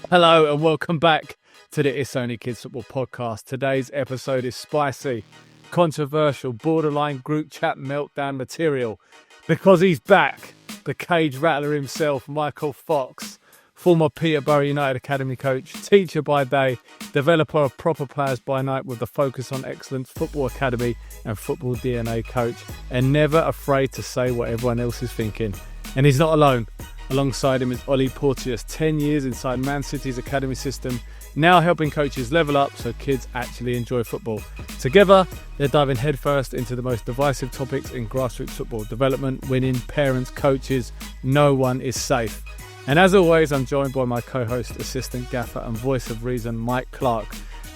Hello and welcome back to the It's Only Kids Football podcast. Today's episode is spicy, controversial, borderline group chat meltdown material because he's back. The cage rattler himself, Michael Fox, former Peterborough United Academy coach, teacher by day, developer of proper players by night with the focus on excellence, football academy and football DNA coach, and never afraid to say what everyone else is thinking. And he's not alone. Alongside him is Olly Porteous, 10 years inside Man City's academy system, now helping coaches level up so kids actually enjoy football. Together, they're diving headfirst into the most divisive topics in grassroots football: development, winning, parents, coaches. No one is safe. And as always, I'm joined by my co-host, assistant gaffer and voice of reason, Mike Clark,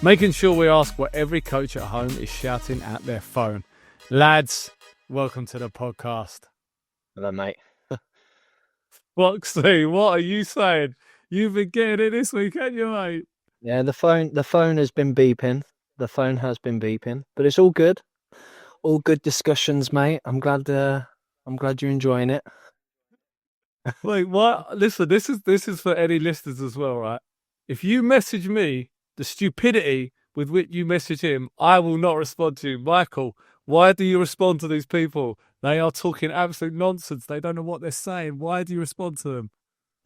making sure we ask what every coach at home is shouting at their phone. Lads, welcome to the podcast. Hello, mate. Foxy, what are you saying? You've been getting it this week, haven't you, mate? Yeah, the phone has been beeping. The phone has been beeping, but it's all good. All good discussions, mate. I'm glad you're enjoying it. Wait, what? Listen, this is for any listeners as well, right? If you message me the stupidity with which you message him, I will not respond to you. Michael, why do you respond to these people? They are talking absolute nonsense. They don't know what they're saying. Why do you respond to them?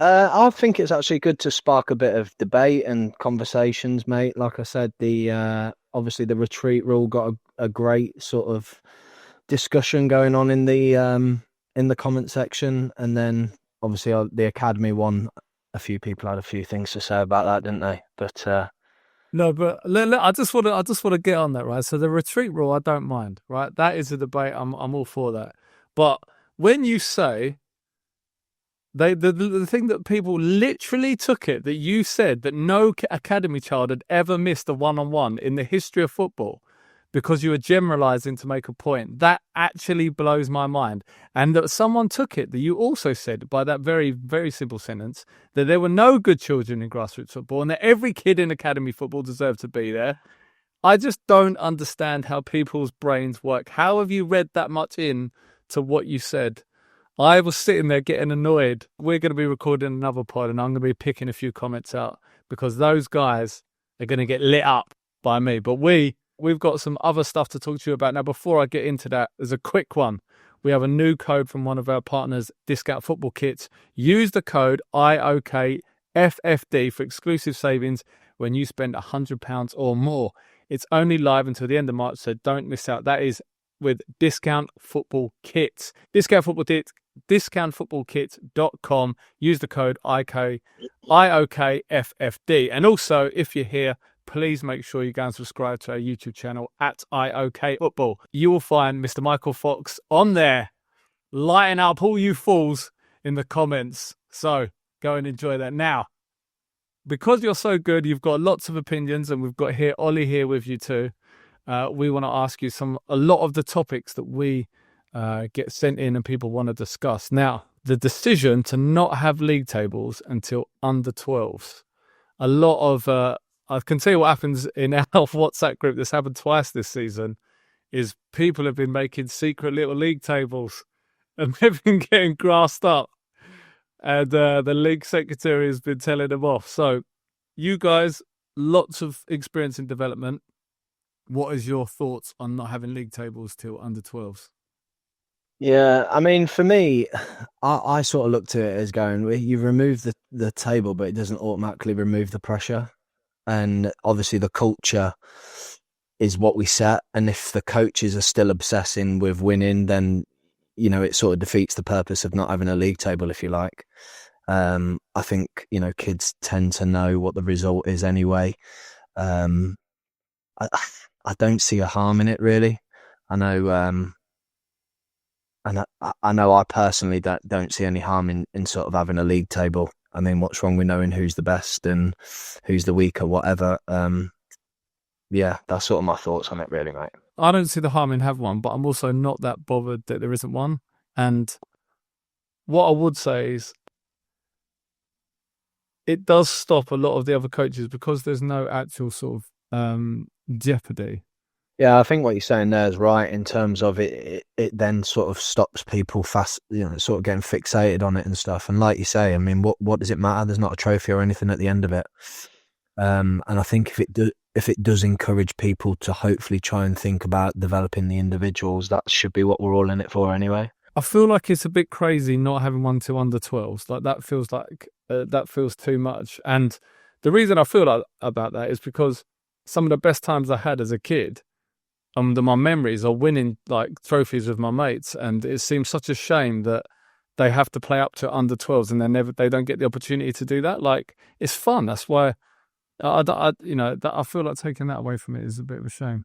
I think it's actually good to spark a bit of debate and conversations, mate. Like I said, the obviously the retreat rule got a great sort of discussion going on in the comment section, and then obviously the academy one. A few people had a few things to say about that, didn't they? But no, but I just want to get on that, right? So the retreat rule, I don't mind, right? That is a debate. I'm all for that. But when you say the thing that people literally took it, that you said that no academy child had ever missed a one-on-one in the history of football because you were generalising to make a point, that actually blows my mind. And that someone took it, that you also said by that very, very simple sentence, that there were no good children in grassroots football and that every kid in academy football deserved to be there. I just don't understand how people's brains work. How have you read that much in to what you said? I was sitting there getting annoyed. We're going to be recording another pod and I'm going to be picking a few comments out because those guys are going to get lit up by me. But we've got some other stuff to talk to you about. Now, before I get into that, there's a quick one. We have a new code from one of our partners, Discount Football Kits. Use the code IOKFFD for exclusive savings when you spend £100 or more. It's only live until the end of March, so don't miss out. That is with Discount Football Kits. Discountfootballkits.com. Use the code IOKFFD. And also, if you're here, please make sure you go and subscribe to our YouTube channel at IOK Football. You will find Mr. Michael Fox on there, lighting up all you fools in the comments. So go and enjoy that. Now, because you're so good, you've got lots of opinions, and we've got Olly here with you too. We want to ask you a lot of the topics that we get sent in and people want to discuss. Now, the decision to not have league tables until under 12s. A lot of, I can tell you what happens in our WhatsApp group, this happened twice this season, is people have been making secret little league tables and they've been getting grassed up. And the league secretary has been telling them off. So you guys, lots of experience in development. What is your thoughts on not having league tables till under 12s? yeah, I mean, for me, I sort of looked at it as going, you remove the table, but it doesn't automatically remove the pressure. And obviously the culture is what we set. And if the coaches are still obsessing with winning, then, you know, it sort of defeats the purpose of not having a league table, if you like. I think, you know, kids tend to know what the result is anyway. I don't see a harm in it, really. I know, I know I personally don't see any harm in sort of having a league table. I mean, what's wrong with knowing who's the best and who's the weaker, whatever? Yeah, that's sort of my thoughts on it, really, mate. I don't see the harm in having one, but I'm also not that bothered that there isn't one. And what I would say is it does stop a lot of the other coaches because there's no actual sort of jeopardy. Yeah, I think what you're saying there is right in terms of it then sort of stops people fast, sort of getting fixated on it and stuff. And like you say, I mean, what does it matter? There's not a trophy or anything at the end of it. And I think if it does encourage people to hopefully try and think about developing the individuals, that should be what we're all in it for anyway. I feel like it's a bit crazy not having 1 to under 12s. Like that feels too much. And the reason I feel like about that is because some of the best times I had as a kid, my memories are winning like trophies with my mates, and it seems such a shame that they have to play up to under 12s and they don't get the opportunity to do that. Like, it's fun. That's why I feel like taking that away from it is a bit of a shame.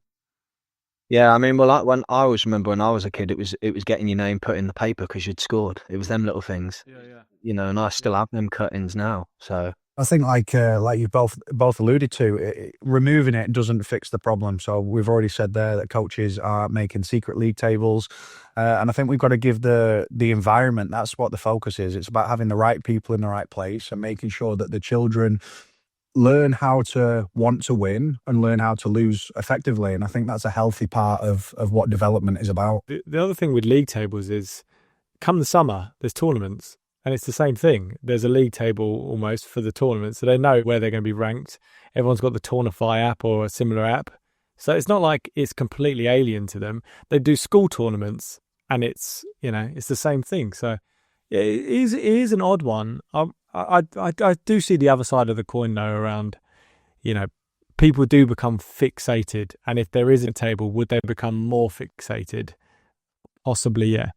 Yeah, I mean, well, when I always remember when I was a kid, it was getting your name put in the paper because you'd scored. It was them little things, and I still have them cuttings now. So I think, like you both alluded to, removing it doesn't fix the problem. So we've already said there that coaches are making secret league tables, and I think we've got to give the environment. That's what the focus is. It's about having the right people in the right place and making sure that the children learn how to want to win and learn how to lose effectively. And I think that's a healthy part of what development is about. The other thing with league tables is, come the summer, there's tournaments. And it's the same thing. There's a league table almost for the tournament, so they know where they're going to be ranked. Everyone's got the Tournify app or a similar app. So it's not like it's completely alien to them. They do school tournaments, and it's the same thing. So yeah, it is an odd one. I do see the other side of the coin, though, around, people do become fixated. And if there is a table, would they become more fixated? Possibly, yeah.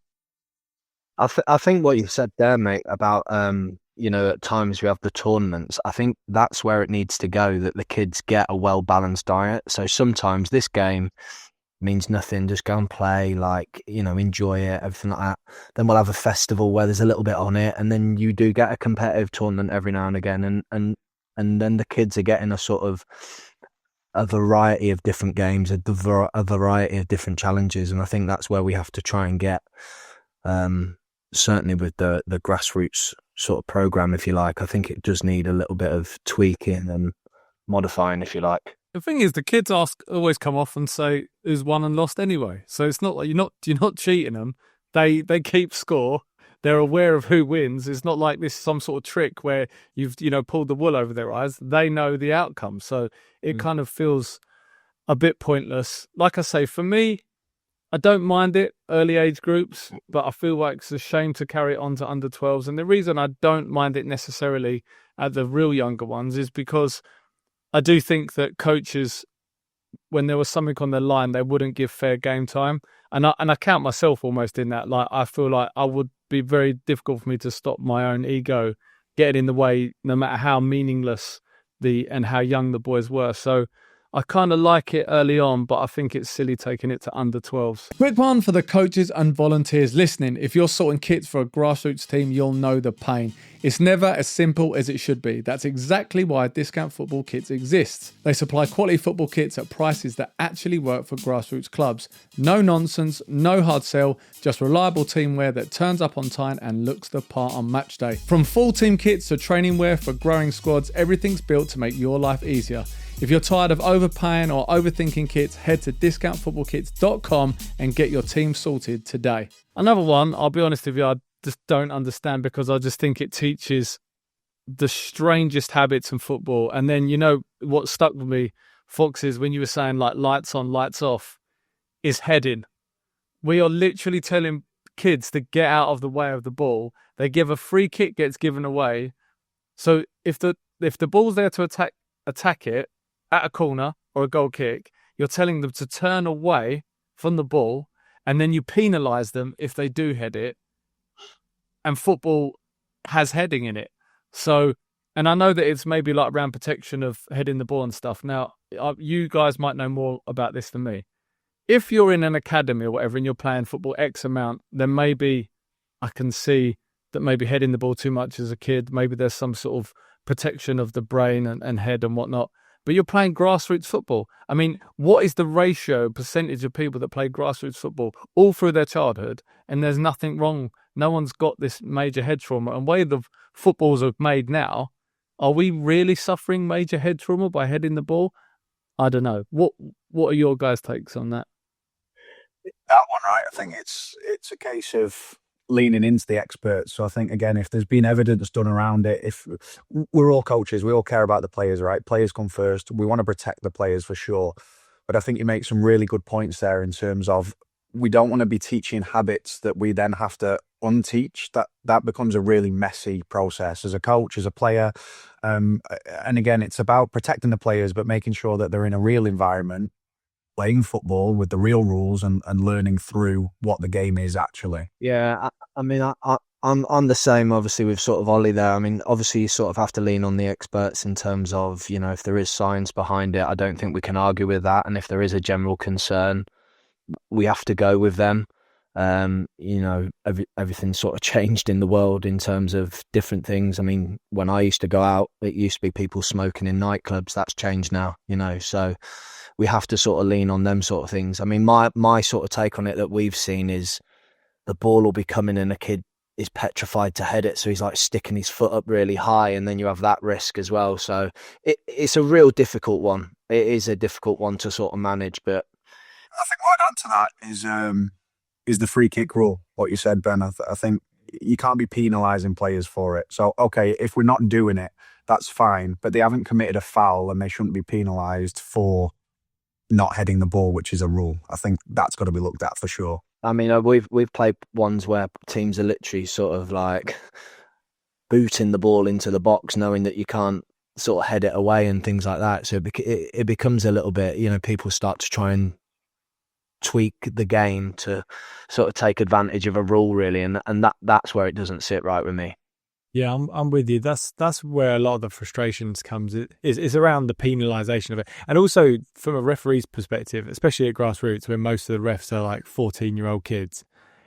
I think what you said there, mate, about at times we have the tournaments. I think that's where it needs to go, that the kids get a well-balanced diet. So sometimes this game means nothing, just go and play, enjoy it, everything like that. Then we'll have a festival where there's a little bit on it, and then you do get a competitive tournament every now and again, and then the kids are getting a sort of a variety of different games, a variety of different challenges, and I think that's where we have to try and get. Certainly with the grassroots sort of program, if you like, I think it does need a little bit of tweaking and modifying, if you like. The thing is, the kids always come off and say who's won and lost anyway. So it's not like you're not cheating them. They keep score. They're aware of who wins. It's not like this is some sort of trick where you've pulled the wool over their eyes. They know the outcome. So it kind of feels a bit pointless. Like I say, for me, I don't mind it, early age groups, but I feel like it's a shame to carry it on to under 12s. And the reason I don't mind it necessarily at the real younger ones is because I do think that coaches, when there was something on their line, they wouldn't give fair game time. And I count myself almost in that. Like, I feel like I would be very difficult for me to stop my own ego getting in the way, no matter how meaningless and how young the boys were. So I kind of like it early on, but I think it's silly taking it to under 12s. Quick one for the coaches and volunteers listening. If you're sorting kits for a grassroots team, you'll know the pain. It's never as simple as it should be. That's exactly why Discount Football Kits exists. They supply quality football kits at prices that actually work for grassroots clubs. No nonsense, no hard sell, just reliable teamwear that turns up on time and looks the part on match day. From full team kits to training wear for growing squads, everything's built to make your life easier. If you're tired of overpaying or overthinking kits, head to discountfootballkits.com and get your team sorted today. Another one, I'll be honest with you, I just don't understand, because I just think it teaches the strangest habits in football. And then, what stuck with me, Fox, is when you were saying like lights on, lights off, is heading. We are literally telling kids to get out of the way of the ball. They give a free kick, gets given away. So if the ball's there to attack it, at a corner or a goal kick, you're telling them to turn away from the ball, and then you penalise them if they do head it. And football has heading in it. So, and I know that it's maybe like around protection of heading the ball and stuff. Now, you guys might know more about this than me. If you're in an academy or whatever and you're playing football X amount, then maybe I can see that maybe heading the ball too much as a kid, maybe there's some sort of protection of the brain and head and whatnot. But you're playing grassroots football. I mean, what is the percentage of people that play grassroots football all through their childhood, and there's nothing wrong? No one's got this major head trauma. And the way the footballs are made now, are we really suffering major head trauma by heading the ball? I don't know. What are your guys' takes on that? That one, right? I think it's a case of leaning into the experts. So I think, again, if there's been evidence done around it, if we're all coaches, we all care about the players, right? Players come first. We want to protect the players for sure. But I think you make some really good points there in terms of we don't want to be teaching habits that we then have to unteach. That becomes a really messy process as a coach, as a player. And again, it's about protecting the players, but making sure that they're in a real environment, playing football with the real rules and learning through what the game is actually. Yeah, I mean, I'm the same, obviously, with sort of Ollie there. I mean, obviously, you sort of have to lean on the experts in terms of, if there is science behind it, I don't think we can argue with that. And if there is a general concern, we have to go with them. Everything's sort of changed in the world in terms of different things. I mean, when I used to go out, it used to be people smoking in nightclubs. That's changed now, so we have to sort of lean on them sort of things. I mean, my sort of take on it that we've seen is the ball will be coming and a kid is petrified to head it, so he's like sticking his foot up really high, and then you have that risk as well. So it's a real difficult one. It is a difficult one to sort of manage, but I think what I'd add to that is the free kick rule. What you said, Ben. I think you can't be penalising players for it. So, okay, if we're not doing it, that's fine. But they haven't committed a foul and they shouldn't be penalised for not heading the ball, which is a rule. I think that's got to be looked at for sure. I mean, we've played ones where teams are literally sort of like booting the ball into the box, knowing that you can't sort of head it away and things like that. So it becomes a little bit, people start to try and tweak the game to sort of take advantage of a rule, really, and that's where it doesn't sit right with me. Yeah, I'm with you. That's where a lot of the frustrations comes. Is around the penalisation of it, and also from a referee's perspective, especially at Grassroots, where most of the refs are like 14-year-old kids.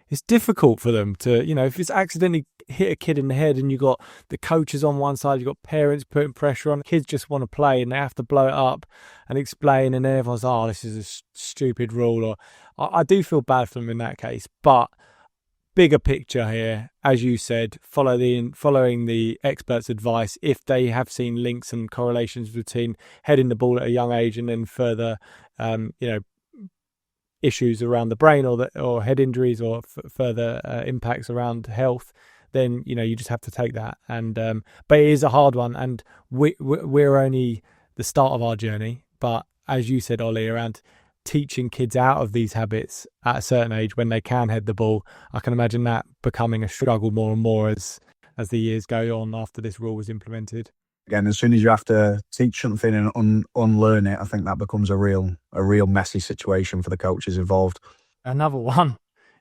It's difficult for them to, if it's accidentally hit a kid in the head and you got the coaches on one side, you got parents putting pressure on. Kids just want to play and they have to blow it up and explain, and then everyone's, oh, this is a stupid rule. Or I do feel bad for them in that case, but bigger picture here, as you said, following the experts' advice. If they have seen links and correlations between heading the ball at a young age and then further, issues around the brain or head injuries or further impacts around health, then you just have to take that. And but it is a hard one, and we're only the start of our journey. But as you said, Ollie, around teaching kids out of these habits at a certain age when they can head the ball, I can imagine that becoming a struggle more and more as the years go on after this rule was implemented. Again, as soon as you have to teach something and unlearn it, I think that becomes a real messy situation for the coaches involved. Another one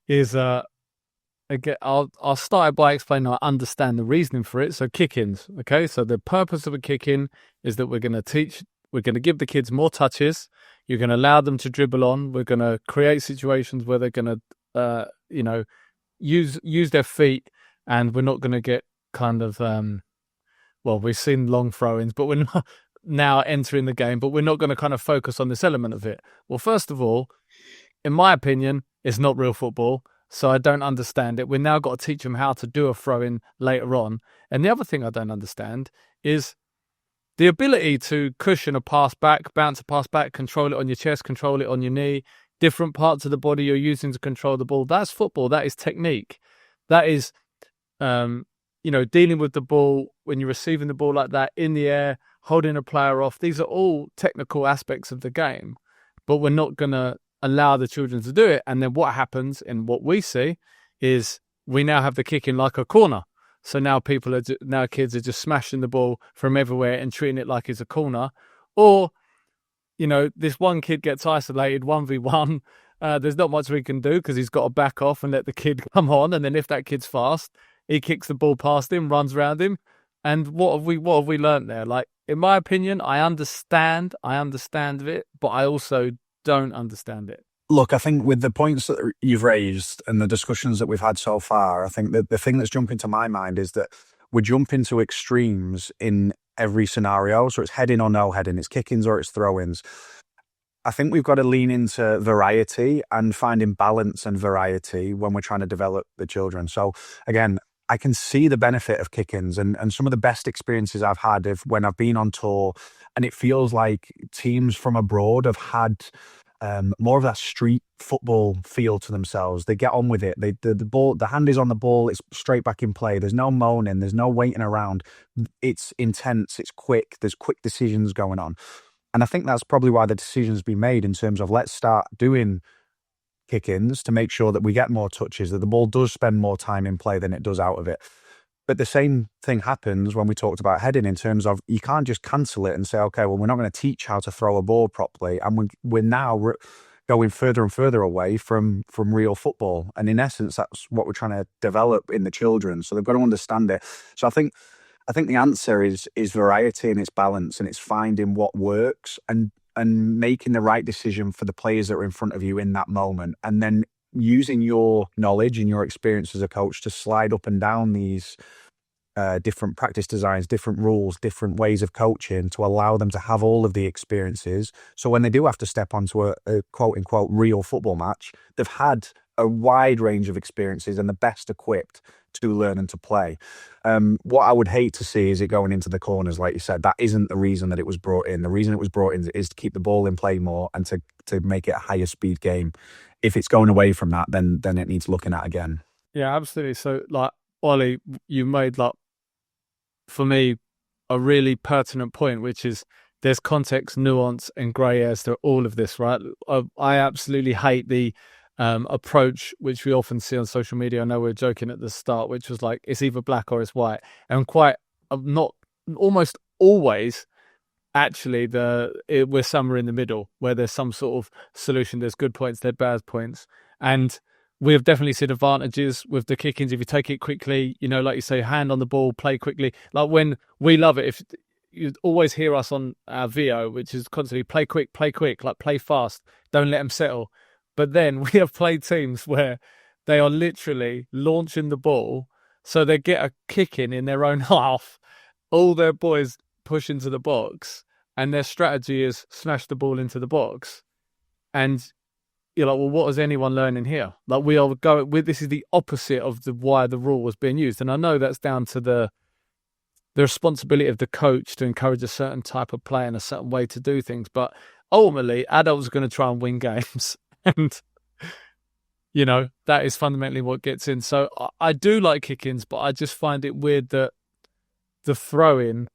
is again, I'll start by explaining I understand the reasoning for it. So kick-ins, okay? So the purpose of a kick-in is that we're going to give the kids more touches. You're going to allow them to dribble on. We're going to create situations where they're going to, use their feet, and we're not going to get kind of, we've seen long throw-ins, but we're not now entering the game, but we're not going to kind of focus on this element of it. Well, first of all, in my opinion, it's not real football, so I don't understand it. We've now got to teach them how to do a throw-in later on. And the other thing I don't understand is the ability to cushion a pass back, bounce a pass back, control it on your chest, control it on your knee, different parts of the body you're using to control the ball. That's football. That is technique. That is, dealing with the ball when you're receiving the ball like that in the air, holding a player off. These are all technical aspects of the game, but we're not going to allow the children to do it. And then what happens and what we see is we now have the kick in like a corner. So now kids are just smashing the ball from everywhere and treating it like it's a corner. Or, this one kid gets isolated 1v1. There's not much we can do because he's got to back off and let the kid come on. And then if that kid's fast, he kicks the ball past him, runs around him. And what have we learned there? Like, in my opinion, I understand it, but I also don't understand it. Look, I think with the points that you've raised and the discussions that we've had so far, I think that the thing that's jumping to my mind is that we jump into extremes in every scenario. So it's heading or no heading, it's kick-ins or it's throw-ins. I think we've got to lean into variety and finding balance and variety when we're trying to develop the children. So again, I can see the benefit of kick-ins, and some of the best experiences I've had of when I've been on tour, and it feels like teams from abroad have had more of that street football feel to themselves. They get on with it. The ball, the hand is on the ball. It's straight back in play. There's no moaning. There's no waiting around. It's intense. It's quick. There's quick decisions going on. And I think that's probably why the decision's been made in terms of let's start doing kick-ins to make sure that we get more touches, that the ball does spend more time in play than it does out of it. But the same thing happens when we talked about heading, in terms of you can't just cancel it and say, okay, well, we're not going to teach how to throw a ball properly. And we're now going further and further away from real football. And in essence, that's what we're trying to develop in the children. So they've got to understand it. So I think the answer is variety and it's balance, and it's finding what works and making the right decision for the players that are in front of you in that moment. And then using your knowledge and your experience as a coach to slide up and down these different practice designs, different rules, different ways of coaching to allow them to have all of the experiences. So when they do have to step onto a quote unquote real football match, they've had a wide range of experiences and the best equipped to learn and to play. What I would hate to see is it going into the corners, like you said. That isn't the reason that it was brought in. The reason it was brought in is to keep the ball in play more and to make it a higher speed game. If it's going away from that, then it needs looking at again. Yeah, absolutely. So, like, Olly, you made, like, for me, a really pertinent point, which is there's context, nuance, and grey areas to all of this, right? I absolutely hate the approach which we often see on social media. I know we were joking at the start, which was like it's either black or it's white, and quite not almost always. Actually, we're somewhere in the middle where there's some sort of solution. There's good points, there's bad points, and we have definitely seen advantages with the kick-ins. If you take it quickly, you know, like you say, hand on the ball, play quickly. Like when we love it, if you always hear us on our VO, which is constantly play quick, like play fast, don't let them settle. But then we have played teams where they are literally launching the ball, so they get a kick in their own half. All their boys push into the box, and their strategy is smash the ball into the box. And you're like, well, what is anyone learning here? Like, we are going with this is the opposite of why the rule was being used. And I know that's down to the responsibility of the coach to encourage a certain type of play and a certain way to do things. But ultimately, adults are going to try and win games. And, you know, that is fundamentally what gets in. So I do like kick-ins, but I just find it weird that the throw-in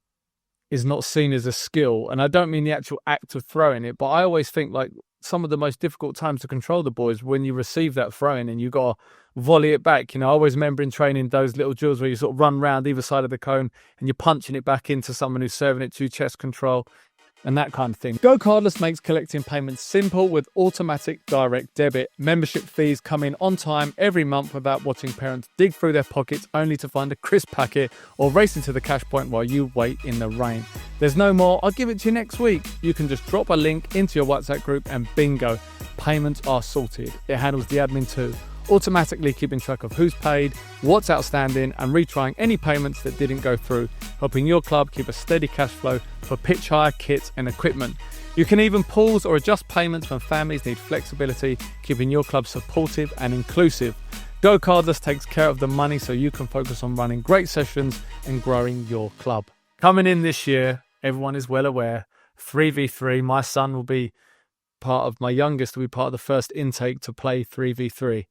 is not seen as a skill. And I don't mean the actual act of throwing it, but I always think like some of the most difficult times to control the ball is when you receive that throw-in and you got to volley it back. You know, I always remember in training those little drills where you sort of run round either side of the cone and you're punching it back into someone who's serving it to chest control and that kind of thing. Go Cardless makes collecting payments simple with automatic direct debit. Membership fees come in on time every month without watching parents dig through their pockets only to find a crisp packet or race into the cash point while you wait in the rain. There's no more, I'll give it to you next week. You can just drop a link into your WhatsApp group and bingo, payments are sorted. It handles the admin too, automatically keeping track of who's paid, what's outstanding, and retrying any payments that didn't go through, helping your club keep a steady cash flow for pitch hire, kits, and equipment. You can even pause or adjust payments when families need flexibility, keeping your club supportive and inclusive. Go Cardless takes care of the money so you can focus on running great sessions and growing your club. Coming in this year, everyone is well aware, 3v3. My son will be my youngest will be part of the first intake to play 3v3.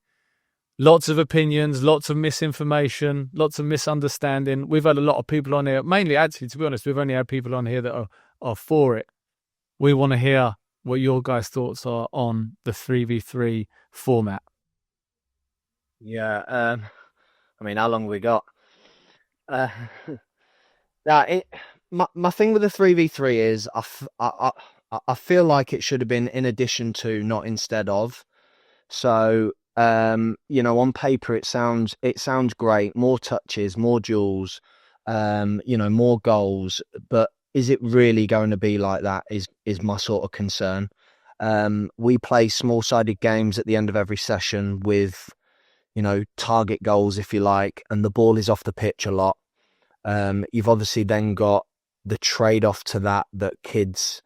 Lots of opinions, lots of misinformation, lots of misunderstanding. We've had a lot of people on here. Mainly, actually, to be honest, we've only had people on here that are for it. We want to hear what your guys' thoughts are on the 3v3 format. Yeah, I mean, how long have we got? My thing with the 3v3 is I feel like it should have been in addition to, not instead of. So, you know, on paper it sounds great, more touches, more duels, you know, more goals, but is it really going to be like that is my sort of concern. We play small-sided games at the end of every session with, you know, target goals, if you like, and the ball is off the pitch a lot. You've obviously then got the trade-off to that kids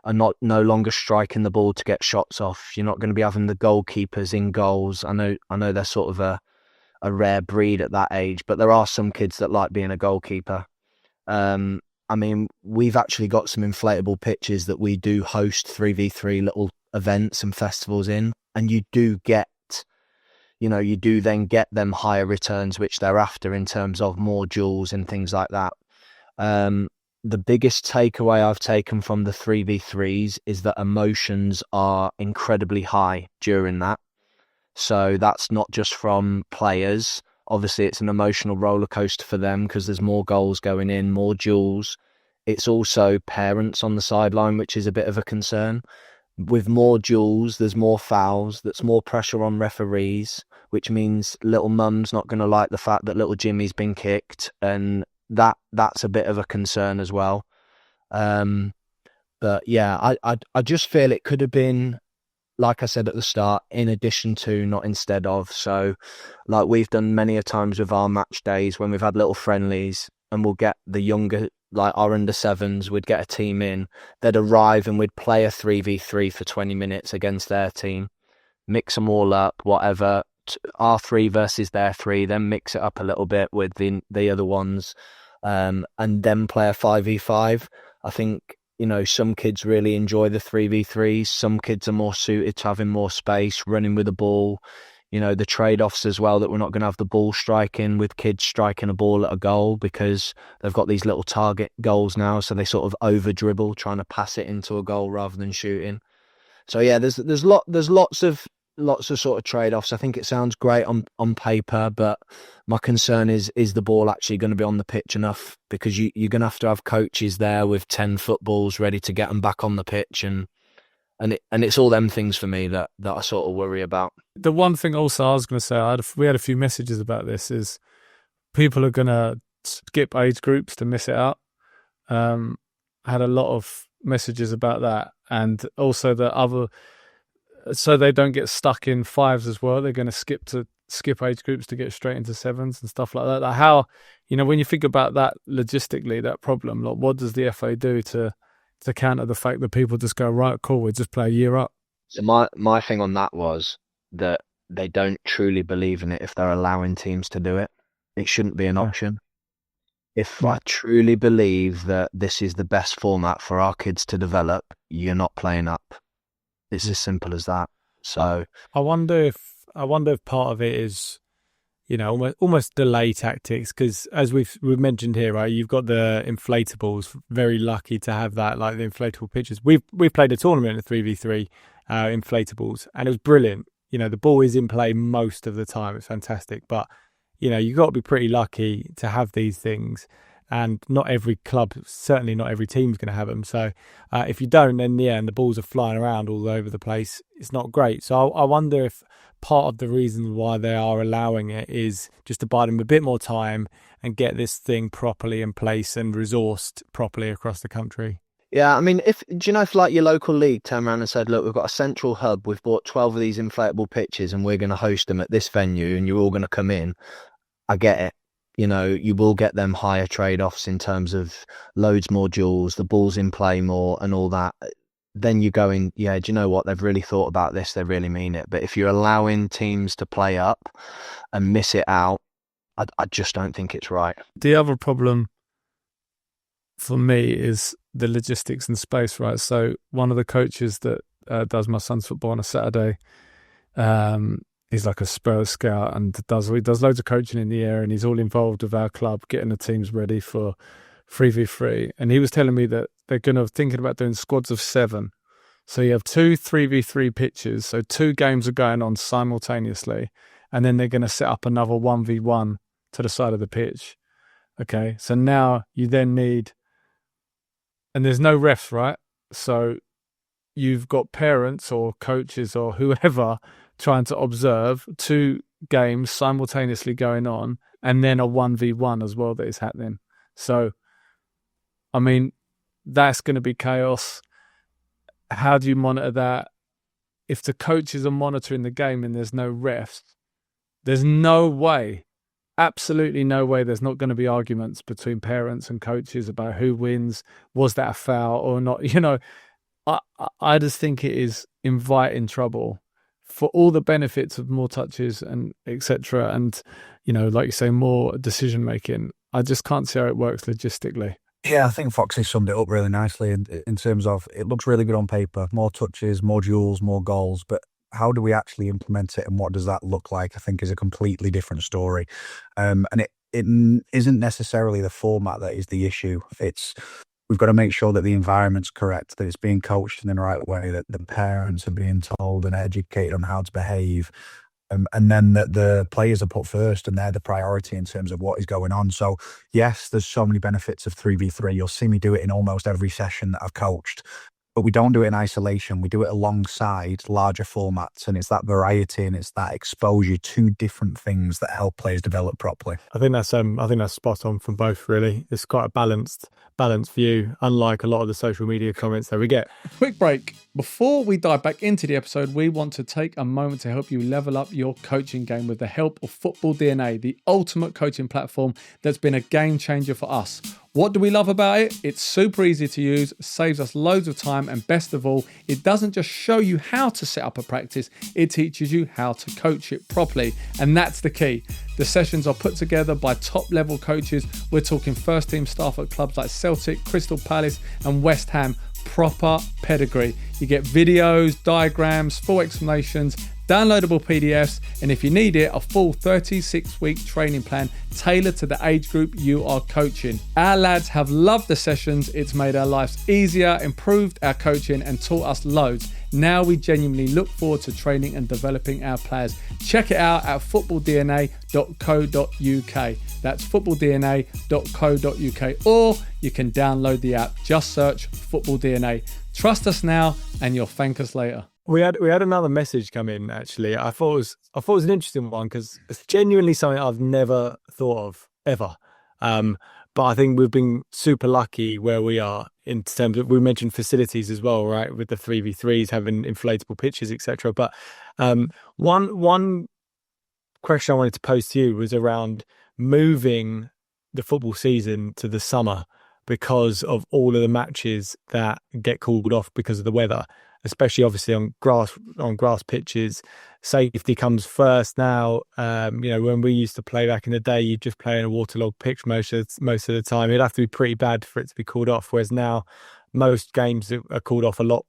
are no longer striking the ball to get shots off. You're not going to be having the goalkeepers in goals. I know they're sort of a a rare breed at that age, but there are some kids that like being a goalkeeper. I mean, we've actually got some inflatable pitches that we do host 3v3 little events and festivals in, and you do then get them higher returns, which they're after in terms of more duels and things like that. The biggest takeaway I've taken from the 3v3s is that emotions are incredibly high during that. So that's not just from players. Obviously, it's an emotional roller coaster for them because there's more goals going in, more duels. It's also parents on the sideline, which is a bit of a concern. With more duels, there's more fouls, that's more pressure on referees, which means little mum's not going to like the fact that little Jimmy's been kicked, and that's a bit of a concern as well. But yeah, I just feel it could have been, like I said at the start, in addition to, not instead of. So like we've done many a times with our match days when we've had little friendlies, and we'll get the younger, like our under sevens, we'd get a team in, they'd arrive and we'd play a 3v3 for 20 minutes against their team, mix them all up, whatever, our 3 versus their 3, then mix it up a little bit with the other ones, and then play a 5v5. I think, some kids really enjoy the 3v3s. Some kids are more suited to having more space, running with the ball. The trade-offs as well, that we're not going to have the ball striking with kids striking a ball at a goal because they've got these little target goals now, so they sort of over dribble trying to pass it into a goal rather than shooting. So yeah, there's lots of sort of trade-offs. I think it sounds great on paper, but my concern is the ball actually going to be on the pitch enough? Because you're going to have coaches there with 10 footballs ready to get them back on the pitch, and it's all them things for me that I sort of worry about. The one thing also I was going to say, we had a few messages about this, is people are going to skip age groups to miss it out. I had a lot of messages about that, and also so they don't get stuck in 5s as well. They're going to skip age groups to get straight into 7s and stuff like that. Like how, when you think about that logistically, that problem, like what does the FA do to counter the fact that people just go, right, cool, we'll just play a year up? So my thing on that was that they don't truly believe in it if they're allowing teams to do it. It shouldn't be an option. If I truly believe that this is the best format for our kids to develop, you're not playing up. It's as simple as that. So I wonder if part of it is, almost delay tactics, because as we've mentioned here, right, you've got the inflatables. Very lucky to have that, like the inflatable pitches. We've played a tournament of 3v3 inflatables, and it was brilliant. The ball is in play most of the time. It's fantastic, but you've got to be pretty lucky to have these things. And not every club, certainly not every team's going to have them. So if you don't, then and the balls are flying around all over the place. It's not great. So I wonder if part of the reason why they are allowing it is just to buy them a bit more time and get this thing properly in place and resourced properly across the country. Yeah, I mean, if like your local league turned around and said, look, we've got a central hub, we've bought 12 of these inflatable pitches and we're going to host them at this venue and you're all going to come in, I get it. You will get them higher trade-offs in terms of loads more duels, the ball's in play more and all that. Then you're going, yeah, do you know what? They've really thought about this. They really mean it. But if you're allowing teams to play up and miss it out, I just don't think it's right. The other problem for me is the logistics and space, right? So one of the coaches that does my son's football on a Saturday, he's like a Spurs scout and he does loads of coaching in the area, and he's all involved with our club, getting the teams ready for 3v3. And he was telling me that they're thinking about doing squads of 7. So you have 2 3v3 pitches, so 2 games are going on simultaneously, and then they're going to set up another 1v1 to the side of the pitch. Okay, so now you then need, and there's no refs, right? So you've got parents or coaches or whoever trying to observe 2 games simultaneously going on, and then a 1v1 as well that is happening. So, I mean, that's going to be chaos. How do you monitor that? If the coaches are monitoring the game and there's no refs, there's no way, absolutely no way, there's not going to be arguments between parents and coaches about who wins, was that a foul or not. I just think it is inviting trouble for all the benefits of more touches and etc. And, you know, like you say, more decision making, I just can't see how it works logistically. Yeah, I think Foxy summed it up really nicely in terms of it looks really good on paper, more touches, more duels, more goals, but how do we actually implement it and what does that look like, I think is a completely different story. And it isn't necessarily the format that is the issue. We've got to make sure that the environment's correct, that it's being coached in the right way, that the parents are being told and educated on how to behave. And then that the players are put first and they're the priority in terms of what is going on. So, yes, there's so many benefits of 3v3. You'll see me do it in almost every session that I've coached. But we don't do it in isolation. We do it alongside larger formats. And it's that variety and it's that exposure to different things that help players develop properly. I think that's spot on from both, really. It's quite a balanced view, unlike a lot of the social media comments that we get. Quick break. Before we dive back into the episode, we want to take a moment to help you level up your coaching game with the help of Football DNA, the ultimate coaching platform that's been a game changer for us. What do we love about it? It's super easy to use, saves us loads of time, and best of all, it doesn't just show you how to set up a practice, it teaches you how to coach it properly. And that's the key. The sessions are put together by top level coaches. We're talking first team staff at clubs like Celtic, Crystal Palace and West Ham. Proper pedigree. You get videos, diagrams, full explanations, downloadable PDFs, and if you need it, a full 36-week training plan tailored to the age group you are coaching. Our lads have loved the sessions. It's made our lives easier, improved our coaching, and taught us loads. Now we genuinely look forward to training and developing our players. Check it out at footballdna.co.uk. That's footballdna.co.uk, or you can download the app. Just search Football DNA. Trust us now, and you'll thank us later. We had another message come in. Actually, I thought it was an interesting one because it's genuinely something I've never thought of ever. But I think we've been super lucky where we are in terms of, we mentioned facilities as well, right? With the 3v3s having inflatable pitches, etc. But one question I wanted to pose to you was around moving the football season to the summer because of all of the matches that get called off because of the weather, especially obviously on grass pitches. Safety comes first now. When we used to play back in the day, you just play in a waterlogged pitch most of the time. It'd have to be pretty bad for it to be called off. Whereas now, most games are called off a lot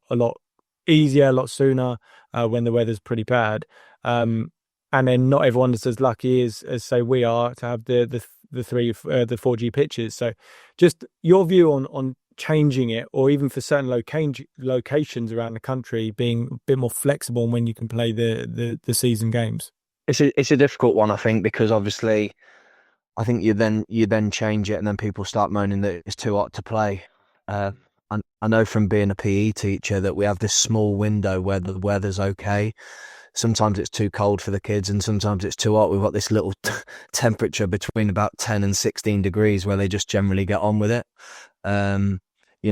easier, a lot sooner when the weather's pretty bad. And then not everyone is as lucky as say we are to have the 4G pitches. So, just your view on changing it, or even for certain locations around the country being a bit more flexible when you can play the season games. It's a difficult one, I think, because obviously I think you then change it and then people start moaning that it's too hot to play. I know from being a PE teacher that we have this small window where the weather's okay. Sometimes it's too cold for the kids and sometimes it's too hot. We've got this little temperature between about 10 and 16 degrees where they just generally get on with it. And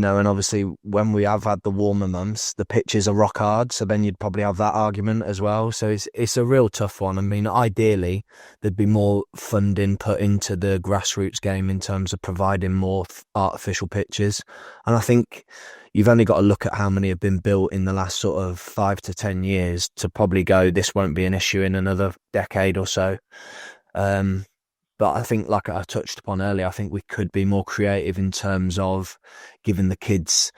obviously when we have had the warmer months, the pitches are rock hard. So then you'd probably have that argument as well. So it's a real tough one. I mean, ideally, there'd be more funding put into the grassroots game in terms of providing more artificial pitches. And I think you've only got to look at how many have been built in the last sort of 5 to 10 years to probably go, this won't be an issue in another decade or so. But I think, like I touched upon earlier, I think we could be more creative in terms of giving the kids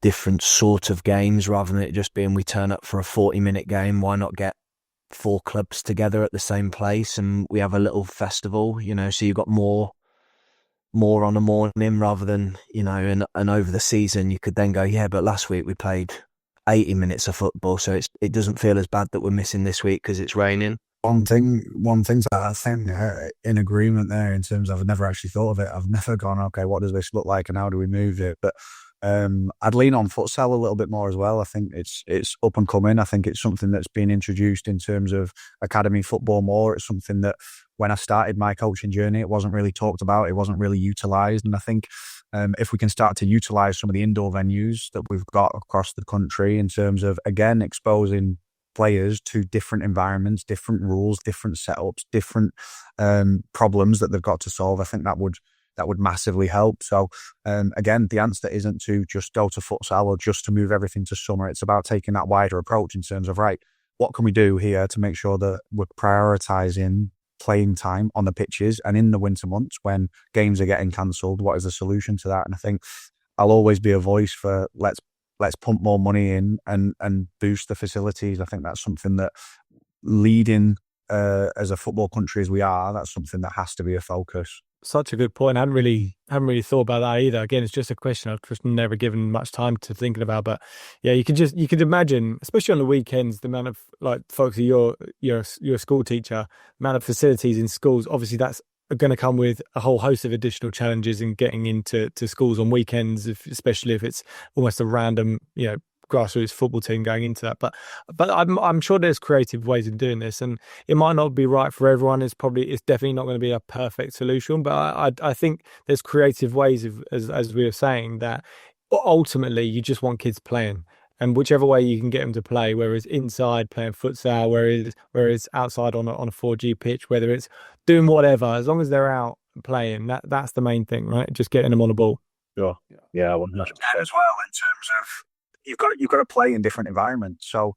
different sort of games rather than it just being we turn up for a 40-minute game. Why not get 4 clubs together at the same place and we have a little festival, so you've got more on a morning rather than, and over the season you could then go, yeah, but last week we played 80 minutes of football, so it doesn't feel as bad that we're missing this week because it's raining. One thing that I think in agreement there in terms of I've never actually thought of it. I've never gone, okay, what does this look like and how do we move it? But I'd lean on futsal a little bit more as well. I think it's up and coming. I think it's something that's been introduced in terms of academy football more. It's something that when I started my coaching journey, it wasn't really talked about. It wasn't really utilised. And I think if we can start to utilise some of the indoor venues that we've got across the country in terms of, again, exposing players to different environments, different rules, different setups, different problems that they've got to solve, I think that would massively help. So again, the answer isn't to just go to futsal or just to move everything to summer. It's about taking that wider approach in terms of, right, what can we do here to make sure that we're prioritising playing time on the pitches, and in the winter months when games are getting cancelled, what is the solution to that? And I think I'll always be a voice for let's pump more money in and boost the facilities. I think that's something that leading as a football country as we are, that's something that has to be a focus. Such a good point. I hadn't really thought about that either. Again, it's just a question I've just never given much time to thinking about. But yeah, you could imagine, especially on the weekends, the amount of, like, folks, you're a school teacher, amount of facilities in schools. Obviously, that's going to come with a whole host of additional challenges in getting into schools on weekends, especially if it's almost a random, grassroots football team going into that. But I'm sure there's creative ways of doing this, and it might not be right for everyone. It's definitely not going to be a perfect solution, but I think there's creative ways of, as we were saying, that ultimately you just want kids playing. And whichever way you can get them to play, whether it's inside playing futsal, whether it's outside on a 4G pitch, whether it's doing whatever, as long as they're out playing, that's the main thing, right? Just getting them on the ball. Sure. Yeah, 100%. As well, in terms of you've got to play in different environments. So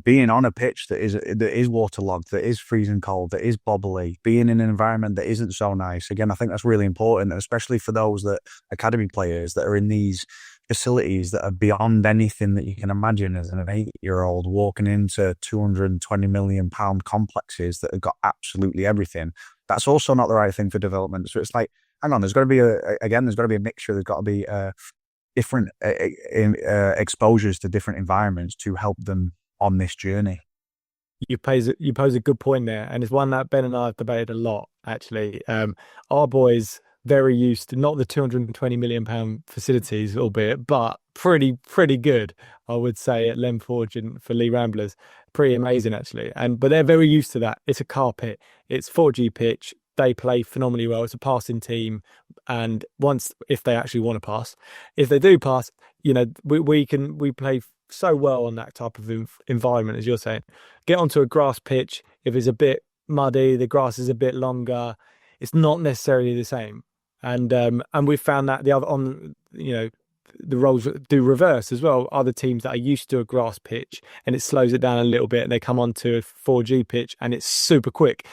being on a pitch that is waterlogged, that is freezing cold, that is bobbly, being in an environment that isn't so nice. Again, I think that's really important, especially for those that academy players that are in these facilities that are beyond anything that you can imagine as an 8-year-old walking into £220 million complexes that have got absolutely everything. That's also not the right thing for development. So it's like, hang on, there's got to be a mixture. There's got to be different exposures to different environments to help them on this journey. You pose a good point there, and it's one that Ben and I have debated a lot, actually. Our boys very used to not the £220 million facilities, albeit, but pretty good, I would say, at Lem Forge and for Lee Ramblers. Pretty amazing, actually. But they're very used to that. It's a carpet. It's 4G pitch. They play phenomenally well. It's a passing team, and if they actually want to pass, if they do pass, we play so well on that type of environment, as you're saying. Get onto a grass pitch. If it's a bit muddy, the grass is a bit longer, it's not necessarily the same. And we've found that the roles do reverse as well. Other teams that are used to a grass pitch and it slows it down a little bit, and they come onto a 4G pitch and it's super quick.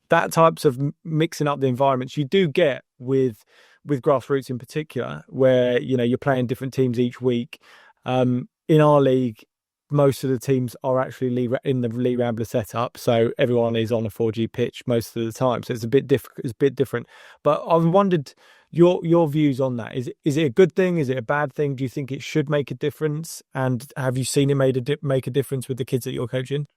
That types of mixing up the environments you do get with Grassroots in particular, where you're playing different teams each week. In our league, most of the teams are actually in the Lee Rambler setup, so everyone is on a 4G pitch most of the time. So it's a bit different. But I've wondered your views on that. Is it a good thing? Is it a bad thing? Do you think it should make a difference? And have you seen it make a difference with the kids that you're coaching?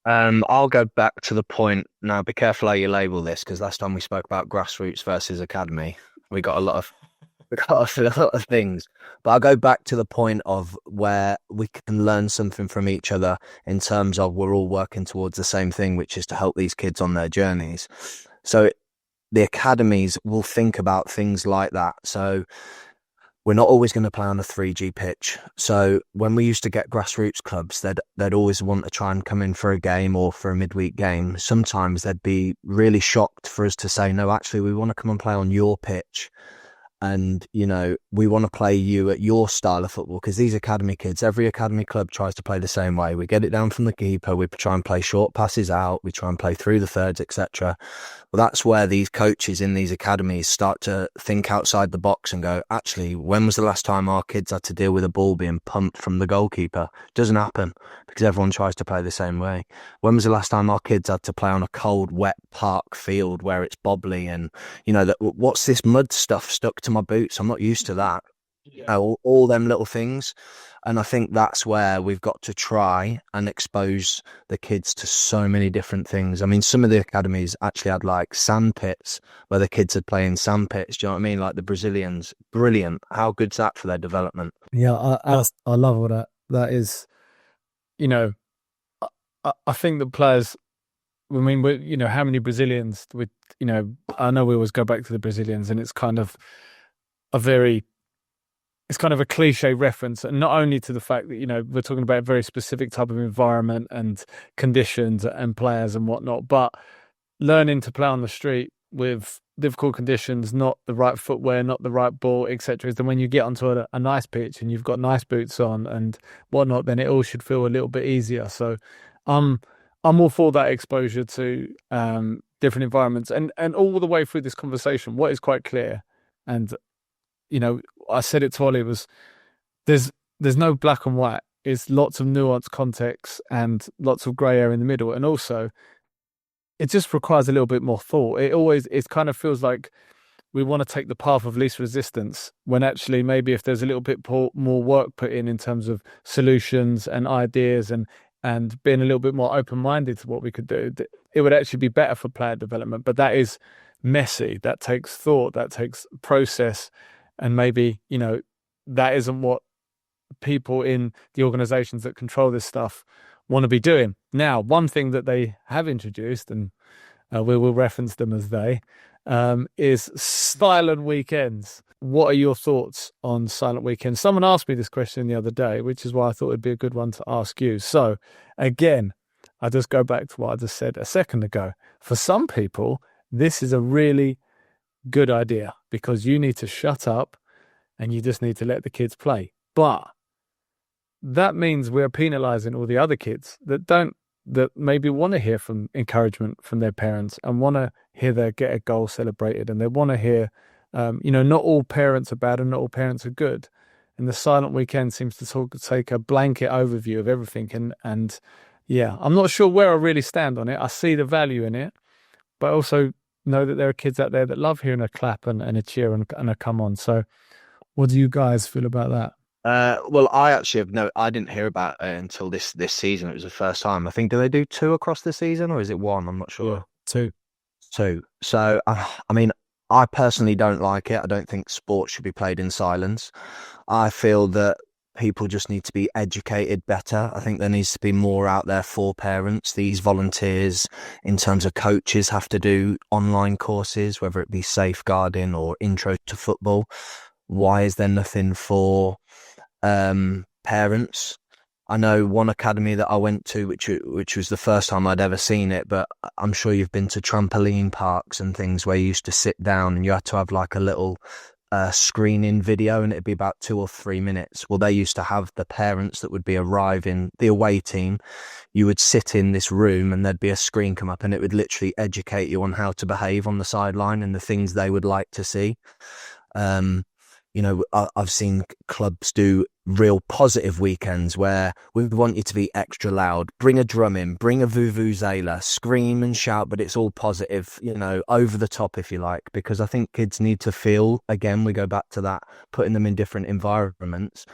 I'll go back to the point now. Be careful how you label this, because last time we spoke about grassroots versus academy, we got a lot of things. But I'll go back to the point of where we can learn something from each other in terms of we're all working towards the same thing, which is to help these kids on their journeys. So the academies will think about things like that. So we're not always going to play on a 3G pitch. So when we used to get grassroots clubs, they'd always want to try and come in for a game or for a midweek game. Sometimes they'd be really shocked for us to say, no, actually, we want to come and play on your pitch. And, we want to play you at your style of football, because these academy kids, every academy club tries to play the same way. We get it down from the keeper. We try and play short passes out. We try and play through the thirds, etc. Well, that's where these coaches in these academies start to think outside the box and go, actually, when was the last time our kids had to deal with a ball being pumped from the goalkeeper? It doesn't happen, because everyone tries to play the same way. When was the last time our kids had to play on a cold, wet park field where it's bobbly and, what's this mud stuff stuck to my boots? I'm not used to that. Yeah. All them little things. And I think that's where we've got to try and expose the kids to so many different things. I mean, some of the academies actually had like sand pits where the kids would play in sand pits. Do you know what I mean? Like the Brazilians. Brilliant. How good's that for their development? Yeah, I love all that. That is, I think the players, I mean, how many Brazilians I know we always go back to the Brazilians, and it's kind of it's kind of a cliche reference, and not only to the fact that, we're talking about a very specific type of environment and conditions and players and whatnot, but learning to play on the street with difficult conditions, not the right footwear, not the right ball, etc. Is then when you get onto a nice pitch and you've got nice boots on and whatnot, then it all should feel a little bit easier. So I'm all for that exposure to different environments, and all the way through this conversation, what is quite clear, and I said it to Olly, was there's no black and white. It's lots of nuanced context and lots of grey area in the middle, and also it just requires a little bit more thought. It kind of feels like we want to take the path of least resistance, when actually maybe if there's a little bit more work put in terms of solutions and ideas, and being a little bit more open-minded to what we could do, it would actually be better for player development. But that is messy. That takes thought. That takes process. And maybe, that isn't what people in the organizations that control this stuff want to be doing. Now, one thing that they have introduced, and we will reference them as they, is silent weekends. What are your thoughts on silent weekends? Someone asked me this question the other day, which is why I thought it'd be a good one to ask you. So again, I just go back to what I just said a second ago. For some people, this is a really good idea, because you need to shut up and you just need to let the kids play. But that means we're penalizing all the other kids that maybe want to hear from encouragement from their parents and want to hear they get a goal celebrated, and they want to hear, not all parents are bad and not all parents are good. And the silent weekend seems to take a blanket overview of everything. And yeah, I'm not sure where I really stand on it. I see the value in it, but I also know that there are kids out there that love hearing a clap and a cheer and a come on. So what do you guys feel about that? Well, I actually I didn't hear about it until this season. It was the first time. I think, do they do 2 across the season, or is it 1? I'm not sure. Yeah, 2. So, I mean, I personally don't like it. I don't think sports should be played in silence. I feel that people just need to be educated better. I think there needs to be more out there for parents. These volunteers, in terms of coaches, have to do online courses, whether it be safeguarding or intro to football. Why is there nothing for parents? I know one academy that I went to, which was the first time I'd ever seen it, but I'm sure you've been to trampoline parks and things where you used to sit down and you had to have like a little screening video, and it'd be about 2 or 3 minutes. Well, they used to have the parents that would be arriving, the away team. You would sit in this room and there'd be a screen come up, and it would literally educate you on how to behave on the sideline and the things they would like to see. I've seen clubs do real positive weekends where we want you to be extra loud, bring a drum in, bring a vuvuzela, scream and shout, but it's all positive, over the top, if you like, because I think kids need to feel, again, we go back to that, putting them in different environments.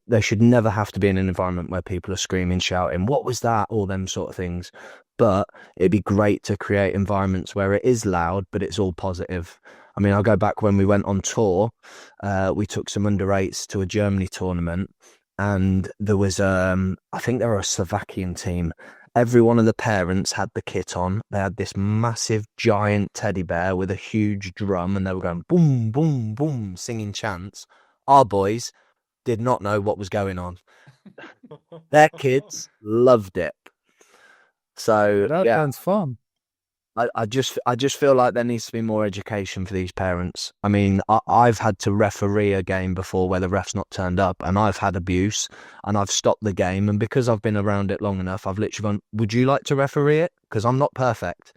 They should never have to be in an environment where people are screaming, shouting, what was that? All them sort of things. But it'd be great to create environments where it is loud, but it's all positive. I mean, I'll go back when we went on tour. We took some under-8s to a Germany tournament, and there was, I think they were a Slovakian team. Every one of the parents had the kit on. They had this massive, giant teddy bear with a huge drum, and they were going boom, boom, boom, singing chants. Our boys did not know what was going on. Their kids loved it. So that sounds fun. I just feel like there needs to be more education for these parents. I mean, I've had to referee a game before where the ref's not turned up, and I've had abuse, and I've stopped the game. And because I've been around it long enough, I've literally gone, would you like to referee it? Because I'm not perfect.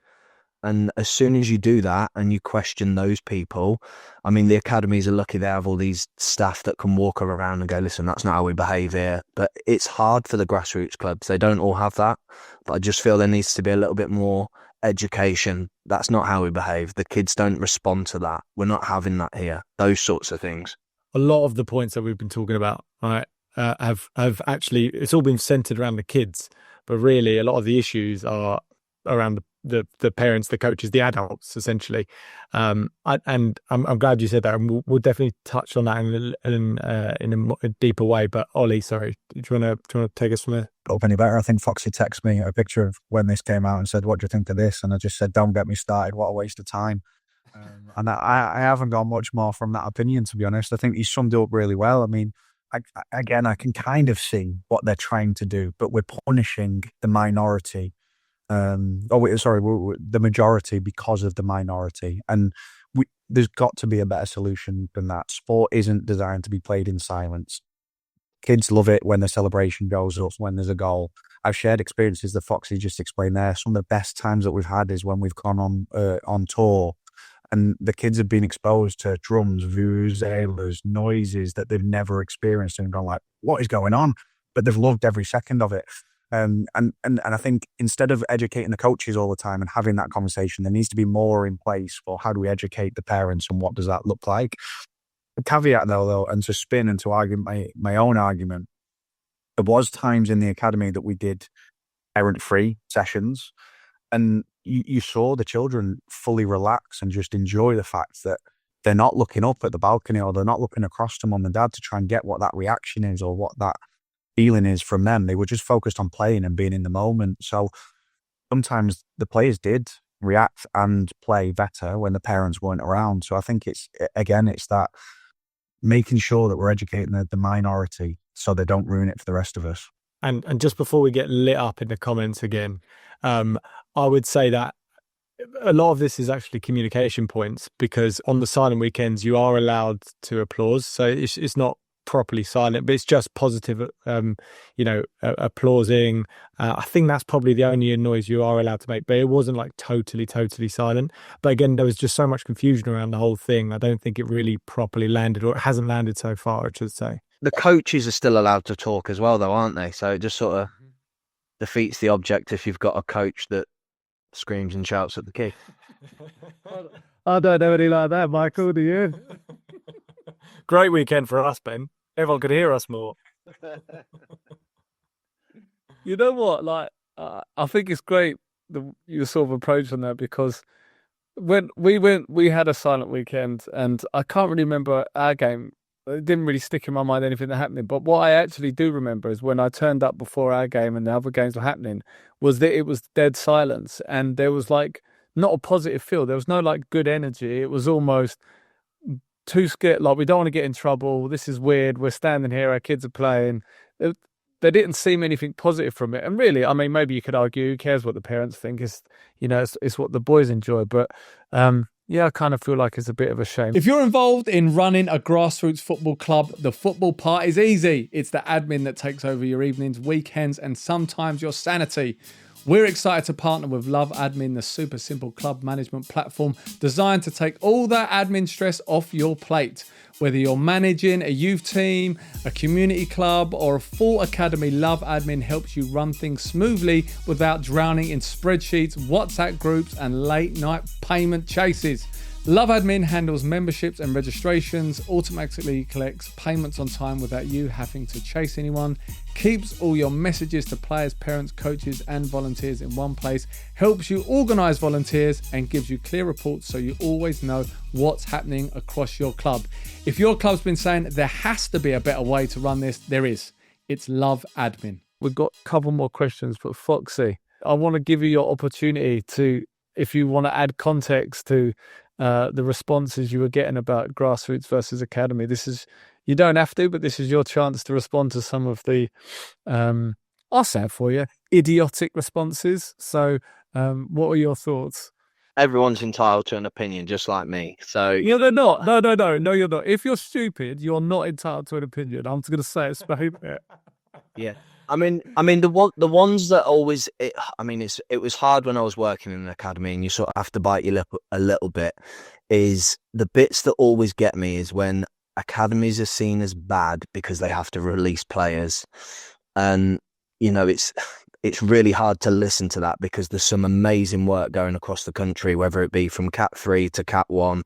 And as soon as you do that and you question those people, I mean, the academies are lucky they have all these staff that can walk around and go, listen, that's not how we behave here. But it's hard for the grassroots clubs. They don't all have that. But I just feel there needs to be a little bit more education. That's not how we behave. The kids don't respond to that. We're not having that here. Those sorts of things. A lot of the points that we've been talking about, right, have actually, it's all been centered around the kids, but really a lot of the issues are around the parents, the coaches, the adults, essentially. And I'm glad you said that, and we'll definitely touch on that in a deeper way. But Olly, sorry, do you want to take us from there? Up any better? I think Foxy texted me a picture of when this came out and said, "What do you think of this?" And I just said, "Don't get me started. What a waste of time." And I haven't got much more from that opinion, to be honest. I think he summed it up really well. I mean, I can kind of see what they're trying to do, but we're punishing the minority. The majority because of the minority. And there's got to be a better solution than that. Sport isn't designed to be played in silence. Kids love it when the celebration goes up, when there's a goal. I've shared experiences that Foxy just explained there. Some of the best times that we've had is when we've gone on tour, and the kids have been exposed to drums, vuvuzelas, noises that they've never experienced, and gone like, "What is going on?" But they've loved every second of it. And I think instead of educating the coaches all the time and having that conversation, there needs to be more in place for how do we educate the parents and what does that look like. The caveat though, and to spin and to argue my own argument, there was times in the academy that we did parent-free sessions, and you saw the children fully relax and just enjoy the fact that they're not looking up at the balcony or they're not looking across to mum and dad to try and get what that reaction is or what that feeling is from them. They were just focused on playing and being in the moment. So sometimes the players did react and play better when the parents weren't around. So I think it's that making sure that we're educating the minority so they don't ruin it for the rest of us. And just before we get lit up in the comments again, I would say that a lot of this is actually communication points, because on the silent weekends you are allowed to applause. So it's not properly silent, but it's just positive, applauding. I think that's probably the only noise you are allowed to make, but it wasn't like totally silent. But again, there was just so much confusion around the whole thing. I don't think it really properly landed, or it hasn't landed so far, I should say. The coaches are still allowed to talk as well, though, aren't they? So it just sort of defeats the object if you've got a coach that screams and shouts at the kid. I don't know any like that, Michael, do you? Great weekend for us, Ben. Everyone could hear us more. You know what? Like, I think it's great your sort of approach on that, because when we had a silent weekend, and I can't really remember our game. It didn't really stick in my mind anything that happened. But what I actually do remember is when I turned up before our game and the other games were happening, was that it was dead silence, and there was like not a positive feel. There was no like good energy. It was almost too scared. Like, we don't want to get in trouble. This is weird. We're standing here. Our kids are playing. There didn't seem anything positive from it. And really, I mean, maybe you could argue, who cares what the parents think? It's what the boys enjoy. But yeah, I kind of feel like it's a bit of a shame. If you're involved in running a grassroots football club, the football part is easy. It's the admin that takes over your evenings, weekends, and sometimes your sanity. We're excited to partner with Love Admin, the super simple club management platform designed to take all that admin stress off your plate. Whether you're managing a youth team, a community club, or a full academy, Love Admin helps you run things smoothly without drowning in spreadsheets, WhatsApp groups, and late night payment chases. Love Admin handles memberships and registrations, automatically collects payments on time without you having to chase anyone, keeps all your messages to players, parents, coaches, and volunteers in one place, helps you organise volunteers, and gives you clear reports so you always know what's happening across your club. If your club's been saying there has to be a better way to run this, there is. It's Love Admin. We've got a couple more questions, but Foxy, I want to give you your opportunity to, if you want to add context to the responses you were getting about grassroots versus academy. This is, you don't have to, but this is your chance to respond to some of the, I'll say it for you, idiotic responses. So what are your thoughts? Everyone's entitled to an opinion, just like me. So yeah, they're not. No, you're not. If you're stupid, you're not entitled to an opinion. I'm just going to say it straight there. Yeah. I mean, the ones that always, it was hard when I was working in an academy, and you sort of have to bite your lip a little bit. Is the bits that always get me is when academies are seen as bad because they have to release players, and it's really hard to listen to that, because there's some amazing work going across the country, whether it be from Cat 3 to Cat 1.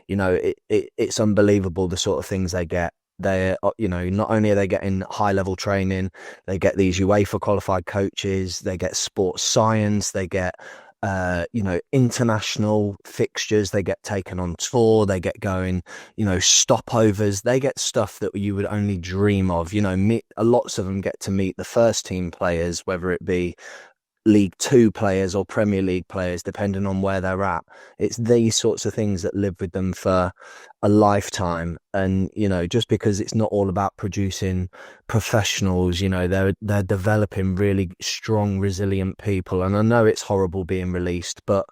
It's unbelievable the sort of things they get. They're, not only are they getting high level training, they get these UEFA qualified coaches, they get sports science, they get, international fixtures, they get taken on tour, they get going, stopovers, they get stuff that you would only dream of. Lots of them get to meet the first team players, whether it be League 2 players or Premier League players, depending on where they're at. It's these sorts of things that live with them for a lifetime. And, just because it's not all about producing professionals, they're developing really strong, resilient people. And I know it's horrible being released, but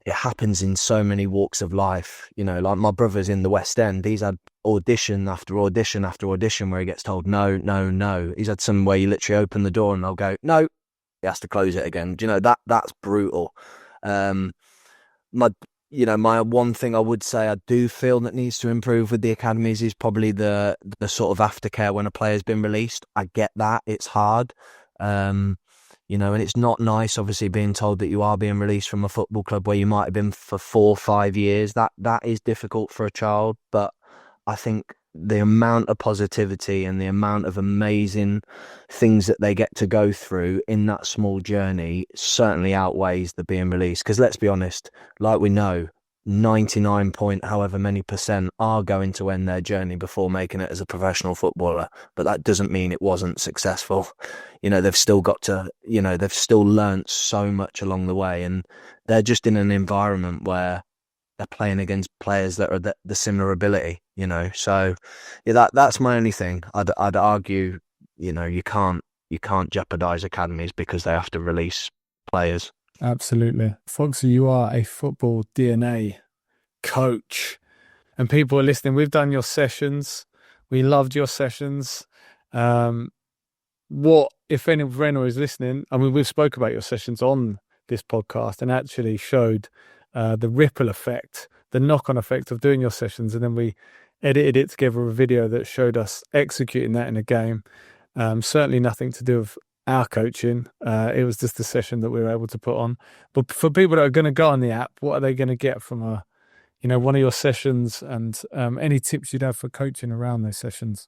it happens in so many walks of life. Like my brother's in the West End. He's had audition after audition after audition where he gets told, no. He's had some where you literally open the door and they'll go, no, he has to close it again. Do you know, that's brutal. My one thing I would say I do feel that needs to improve with the academies is probably the sort of aftercare when a player's been released. I get that it's hard, and it's not nice, obviously, being told that you are being released from a football club where you might have been for 4 or 5 years. That is difficult for a child, but I think the amount of positivity and the amount of amazing things that they get to go through in that small journey certainly outweighs the being released. Because let's be honest, like we know, 99 point however many percent are going to end their journey before making it as a professional footballer. But that doesn't mean it wasn't successful. They've still got to, they've still learnt so much along the way, and they're just in an environment where they're playing against players that are the similar ability, So, yeah, that's my only thing. I'd argue, you can't jeopardise academies because they have to release players. Absolutely. Foxy, you are a football DNA coach, and people are listening. We've done your sessions. We loved your sessions. What, if any of Renner is listening, I mean, we've spoke about your sessions on this podcast and actually showed the ripple effect, the knock-on effect of doing your sessions, and then we edited it together a video that showed us executing that in a game. Certainly nothing to do with our coaching. It was just a session that we were able to put on. But for people that are going to go on the app, what are they going to get from one of your sessions, and any tips you'd have for coaching around those sessions?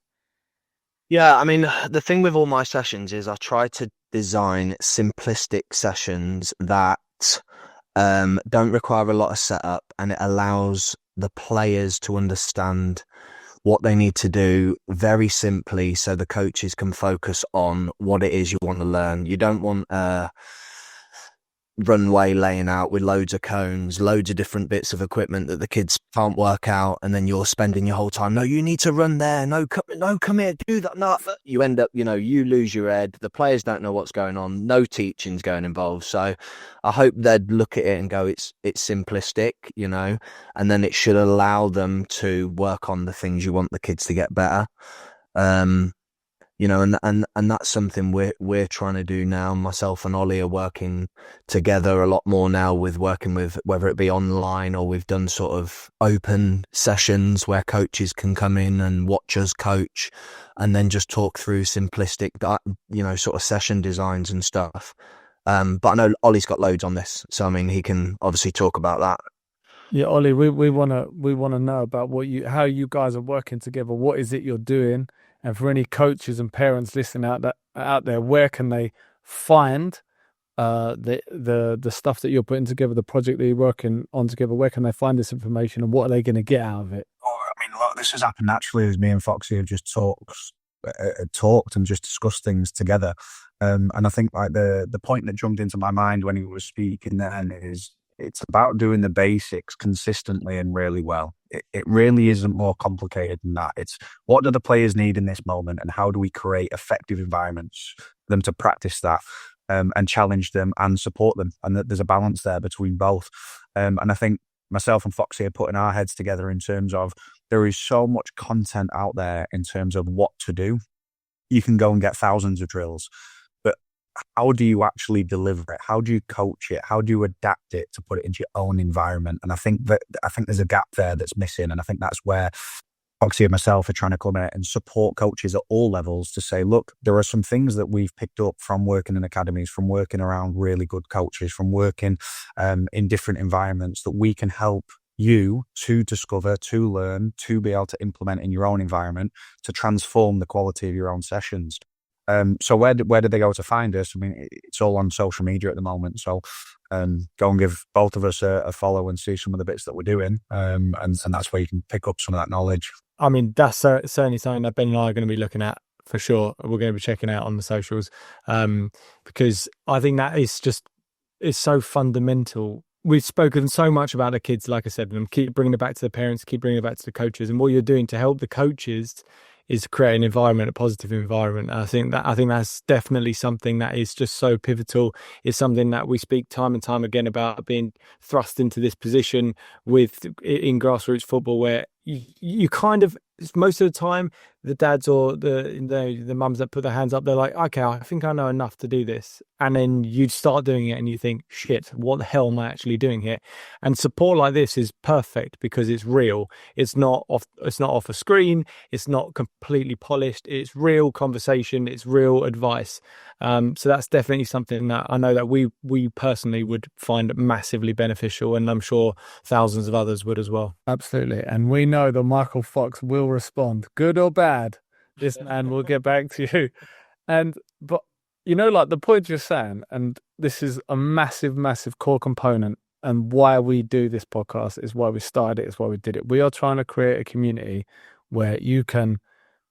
Yeah, I mean, the thing with all my sessions is I try to design simplistic sessions that don't require a lot of setup, and it allows the players to understand what they need to do very simply so the coaches can focus on what it is you want to learn. You don't want runway laying out with loads of cones, loads of different bits of equipment that the kids can't work out, and then you're spending your whole time, no, you need to run there, no, come here, do that. No, you end up, you lose your head. The players don't know what's going on. No teaching's going involved. So I hope they'd look at it and go, it's simplistic, and then it should allow them to work on the things you want the kids to get better. And that's something we're trying to do now. Myself and Olly are working together a lot more now with working with, whether it be online or we've done sort of open sessions where coaches can come in and watch us coach and then just talk through simplistic, sort of session designs and stuff. But I know Olly's got loads on this, so I mean, he can obviously talk about that. Yeah, Olly, we wanna know about how you guys are working together. What is it you're doing? And for any coaches and parents listening out there, where can they find the stuff that you're putting together, the project that you're working on together? Where can they find this information, and what are they going to get out of it? Look, this has happened naturally as me and Foxy have just talked and just discussed things together. And I think like the point that jumped into my mind when he was speaking then is it's about doing the basics consistently and really well. It really isn't more complicated than that. It's what do the players need in this moment, and how do we create effective environments for them to practice that and challenge them and support them, and that there's a balance there between both. And I think myself and Foxy are putting our heads together in terms of there is so much content out there in terms of what to do. You can go and get thousands of drills, but how do you actually deliver it? How do you coach it? How do you adapt it to put it into your own environment? And I think there's a gap there that's missing. And I think that's where Foxy and myself are trying to come in and support coaches at all levels to say, look, there are some things that we've picked up from working in academies, from working around really good coaches, from working in different environments that we can help you to discover, to learn, to be able to implement in your own environment to transform the quality of your own sessions. So where do they go to find us? I mean, it's all on social media at the moment. So go and give both of us a follow and see some of the bits that we're doing. And that's where you can pick up some of that knowledge. I mean, that's certainly something that Ben and I are going to be looking at for sure. We're going to be checking out on the socials because I think that is so fundamental. We've spoken so much about the kids, like I said, and keep bringing it back to the parents, keep bringing it back to the coaches. And what you're doing to help the coaches is create an environment, a positive environment. I think that's definitely something that is just so pivotal. It's something that we speak time and time again about being thrust into this position in grassroots football where, you kind of, most of the time, the dads or the mums that put their hands up, they're like, okay, I think I know enough to do this. And then you start doing it and you think, shit, what the hell am I actually doing here? And support like this is perfect because it's real. It's not off a screen. It's not completely polished. It's real conversation. It's real advice. So that's definitely something that I know that we personally would find massively beneficial, and I'm sure thousands of others would as well. Absolutely. And we know that Michael Fox will respond, good or bad. This man will get back to you. But like the point you're saying, and this is a massive, massive core component, and why we do this podcast is why we started it, is why we did it. We are trying to create a community where you can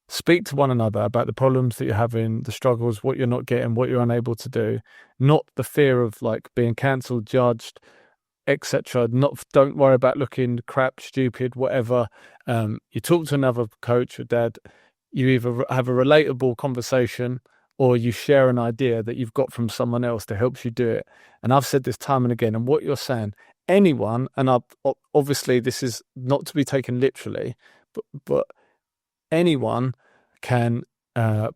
speak to one another about the problems that you're having, the struggles, what you're not getting, what you're unable to do, not the fear of like being cancelled, judged, etc. Don't worry about looking crap, stupid, whatever. You talk to another coach or dad, you either have a relatable conversation or you share an idea that you've got from someone else that helps you do it. And I've said this time and again, and what you're saying, anyone, and obviously this is not to be taken literally, but anyone can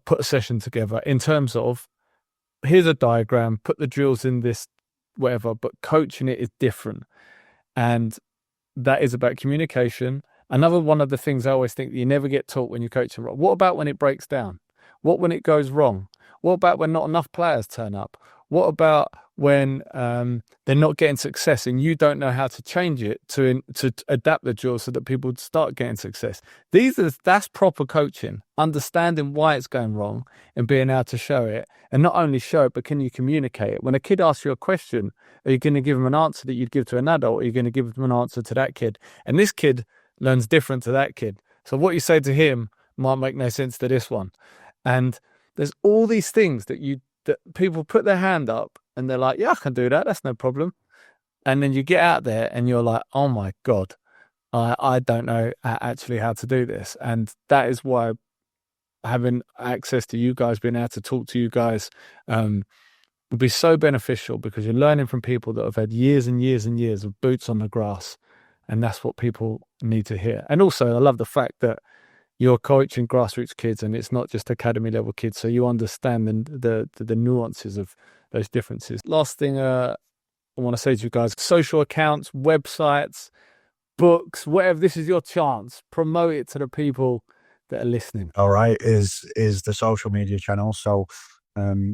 put a session together in terms of, here's a diagram, put the drills in this, whatever, but coaching it is different. And that is about communication. Another one of the things I always think that you never get taught when you're coaching. What about when it breaks down? What when it goes wrong? What about when not enough players turn up? What about when they're not getting success and you don't know how to change it to adapt the drill so that people start getting success? That's proper coaching, understanding why it's going wrong and being able to show it. And not only show it, but can you communicate it? When a kid asks you a question, are you going to give them an answer that you'd give to an adult, or are you going to give them an answer to that kid? And this kid learns different to that kid. So what you say to him might make no sense to this one. And there's all these things that people put their hand up and they're like, yeah, I can do that. That's no problem. And then you get out there and you're like, oh my God, I don't know actually how to do this. And that is why having access to you guys, being able to talk to you guys, would be so beneficial, because you're learning from people that have had years and years and years of boots on the grass. And that's what people need to hear. And also, I love the fact that you're coaching grassroots kids and it's not just academy level kids. So you understand the nuances of those differences. Last thing I want to say to you guys, social accounts, websites, books, whatever, this is your chance. Promote it to the people that are listening. All right, is the social media channel. So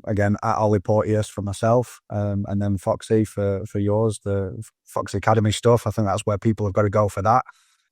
again, at Olly Porteous for myself, and then Foxy for yours, the Foxy Academy stuff. I think that's where people have got to go for that.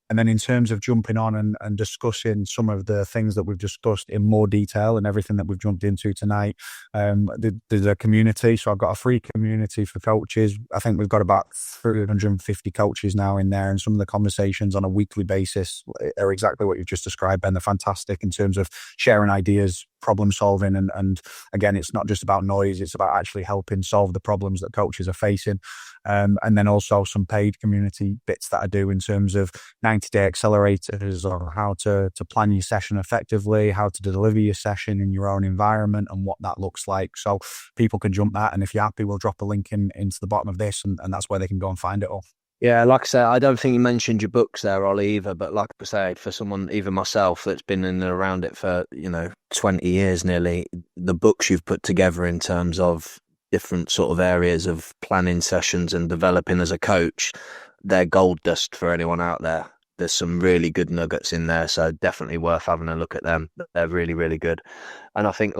And then in terms of jumping on and discussing some of the things that we've discussed in more detail and everything that we've jumped into tonight, there's a community. So I've got a free community for coaches. I think we've got about 350 coaches now in there, and some of the conversations on a weekly basis are exactly what you've just described, Ben. They're fantastic in terms of sharing ideas, problem solving, and again, it's not just about noise, it's about actually helping solve the problems that coaches are facing. And then also some paid community bits that I do in terms of 90-day accelerators, or how to plan your session effectively, how to deliver your session in your own environment and what that looks like. So people can jump that, and if you're happy, we'll drop a link into the bottom of this, and that's where they can go and find it all. Yeah, like I said, I don't think you mentioned your books there, Ollie, either. But like I say, for someone, even myself, that's been in and around it for 20 years nearly, the books you've put together in terms of different sort of areas of planning sessions and developing as a coach, they're gold dust for anyone out there. There's some really good nuggets in there, so definitely worth having a look at them. They're really, really good. And I think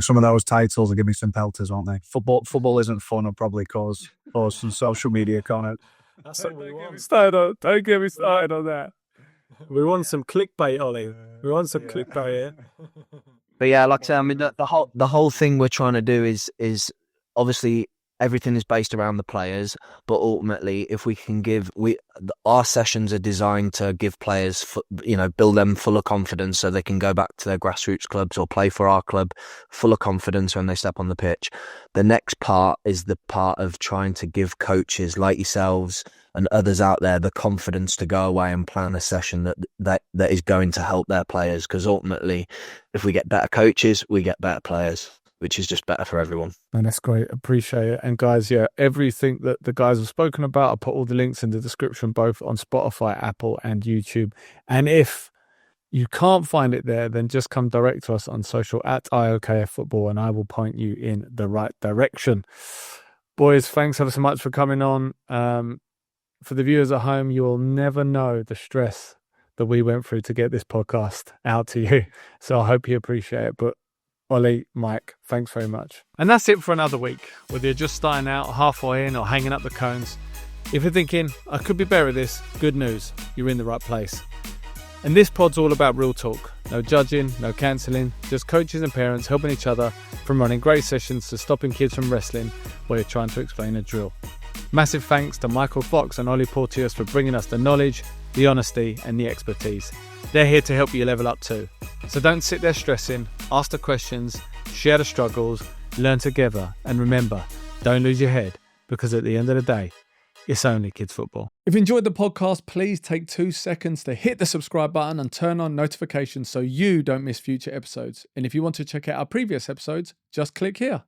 some of those titles will give me some pelters, won't they? Football isn't fun. I'll probably cause some social media comment. That's what we want. Don't get me started on that. We want some clickbait, Ollie. We want some clickbait here. But yeah, like I say, I mean, the whole thing we're trying to do is obviously everything is based around the players, but ultimately, if we can our sessions are designed to give players, build them full of confidence so they can go back to their grassroots clubs or play for our club full of confidence when they step on the pitch. The next part is the part of trying to give coaches like yourselves and others out there the confidence to go away and plan a session that is going to help their players. Because ultimately, if we get better coaches, we get better players. which is just better for everyone. And that's great. Appreciate it. And guys, yeah, everything that the guys have spoken about, I'll put all the links in the description, both on Spotify, Apple, and YouTube. And if you can't find it there, then just come direct to us on social at IOKF Football, and I will point you in the right direction. Boys, thanks ever so much for coming on. For the viewers at home, you will never know the stress that we went through to get this podcast out to you. So I hope you appreciate it. But Olly, Mike, thanks very much. And that's it for another week. Whether you're just starting out, halfway in, or hanging up the cones, if you're thinking, I could be better at this, good news, you're in the right place. And this pod's all about real talk. No judging, no cancelling, just coaches and parents helping each other, from running great sessions to stopping kids from wrestling while you're trying to explain a drill. Massive thanks to Michael Fox and Olly Porteous for bringing us the knowledge, the honesty and the expertise. They're here to help you level up too. So don't sit there stressing, ask the questions, share the struggles, learn together, and remember, don't lose your head, because at the end of the day, it's only kids football. If you enjoyed the podcast, please take 2 seconds to hit the subscribe button and turn on notifications so you don't miss future episodes. And if you want to check out our previous episodes, just click here.